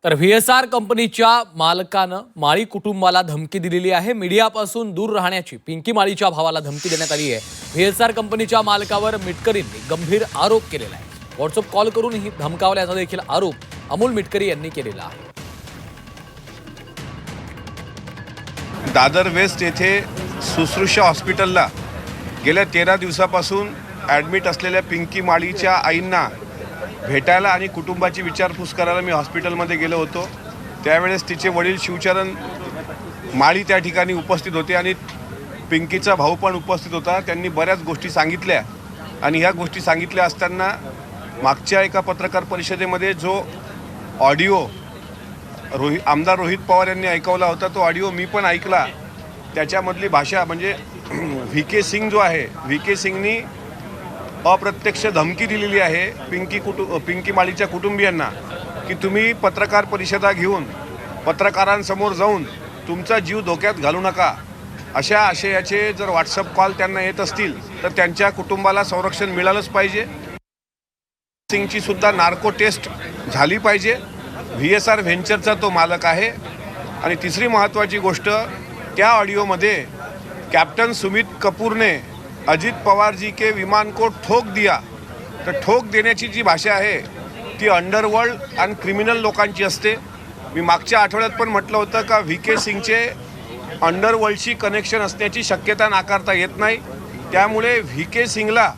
तर व्हीएसआर कंपनीच्या मालकानं माळी कुटुंबाला धमकी दिलेली आहे। मीडियापासून दूर राहण्याची पिंकी माळीच्या भावाला धमकी देण्यात आली आहे। व्हीएसआर कंपनीच्या मालकावर मिटकरींनी गंभीर आरोप केलेला आहे। व्हॉट्सअप कॉल करून ही धमकावल्याचा देखील आरोप अमोल मिटकरी यांनी केलेला आहे। दादर वेस्ट येथे सुश्रुषा हॉस्पिटलला गेल्या 13 दिवसापासून ॲडमिट असलेल्या पिंकी माळीच्या आईंना भेटायला आणि कुटुंबाची विचारपूस करायला मी हॉस्पिटलमध्ये गेलो होतो। त्यावेळेस तिचे वडील शिवचरण माळी त्या ठिकाणी उपस्थित होते आणि पिंकीचा भाऊ पण उपस्थित होता। त्यांनी बऱ्याच गोष्टी सांगितल्या आणि ह्या गोष्टी सांगितल्या असताना मागच्या एका पत्रकार परिषदेमध्ये जो ऑडिओ आमदार रोहित पवार यांनी ऐकवला होता तो ऑडिओ मी पण ऐकला। त्याच्यामधली भाषा म्हणजे व्ही.के. सिंग जो आहे, व्ही.के. सिंगनी अप्रत्यक्ष धमकी दिलेली आहे पिंकी माळीच्या कुटुंबियांना की तुम्ही पत्रकार परिषदा घेऊन पत्रकारांसमोर जाऊन तुमचा जीव धोक्यात घालू नका। अशा आशयाचे जर व्हॉट्सअप कॉल त्यांना येत असतील तर त्यांच्या कुटुंबाला संरक्षण मिळालंच पाहिजे। सिंगची सुद्धा नार्को टेस्ट झाली पाहिजे। व्हीएसआर व्हेंचरचा तो मालक आहे। आणि तिसरी महत्त्वाची गोष्ट, त्या ऑडिओमध्ये कॅप्टन सुमित कपूरने अजित पवार जी के विमान को ठोक दिया, तर ठोक देण्याची जी भाषा आहे ती अंडरवर्ल्ड आणि क्रिमिनल लोकांची असते। मी मागच्या आठवड्यात पण म्हटलं होतं का व्ही.के. सिंगचे अंडरवर्ल्डशी कनेक्शन असण्याची शक्यता नाकारता येत नाही। त्यामुळे व्ही.के. सिंगला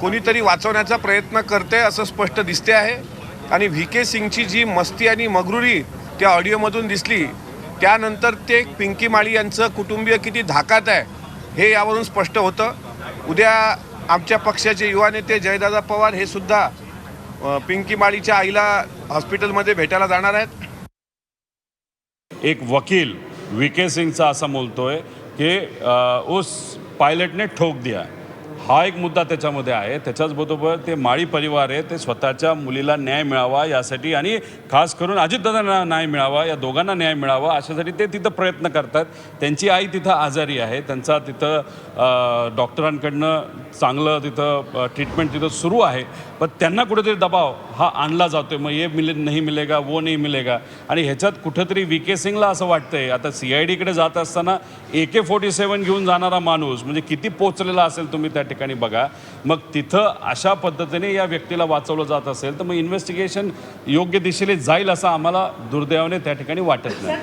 कोणीतरी वाचवण्याचा प्रयत्न करते असं स्पष्ट दिसते आहे। आणि व्ही.के. सिंगची जी मस्ती आणि मगरुरी त्या ऑडिओमधून दिसली, त्यानंतर ते पिंकी माळी यांचं कुटुंबीय किती धाकात आहे हे यावरून स्पष्ट होतं। उद्या आमच्या पक्षाचे युवा नेते जयदादा पवार हे सुद्धा पिंकी माळीच्या आईला हॉस्पिटलमध्ये भेटायला जाणार आहेत। एक वकील व्ही.के. सिंगचा असं बोलतोय की उस पायलट ने ठोक दिया, हा एक मुद्दा त्याच्यामध्ये आहे। त्याच्याचबरोबर ते माळी परिवार आहे ते स्वतःच्या मुलीला न्याय मिळावा यासाठी आणि खास करून अजितदादांना न्याय मिळावा, या दोघांना न्याय मिळावा अशासाठी ते तिथं प्रयत्न करतात। त्यांची आई तिथं आजारी आहे, त्यांचा तिथं डॉक्टरांकडनं चांगलं तिथं ट्रीटमेंट तिथं सुरू आहे, पण त्यांना कुठेतरी दबाव हा आणला जातो आहे। मग ये नाही मिलेगा वो नहीं मिलेगा, आणि ह्याच्यात कुठंतरी व्ही.के. सिंगला असं वाटतंय आता CIDकडे जात असताना AK-47 घेऊन जाणारा माणूस म्हणजे किती पोचलेला असेल तुम्ही त्या ठिकाणी बघा। मग तिथं अशा पद्धतीने या व्यक्तीला वाचवलं जात असेल तर मग इन्व्हेस्टिगेशन योग्य दिशेने जाईल असं आम्हाला दुर्दैवाने त्या ठिकाणी वाटत नाही।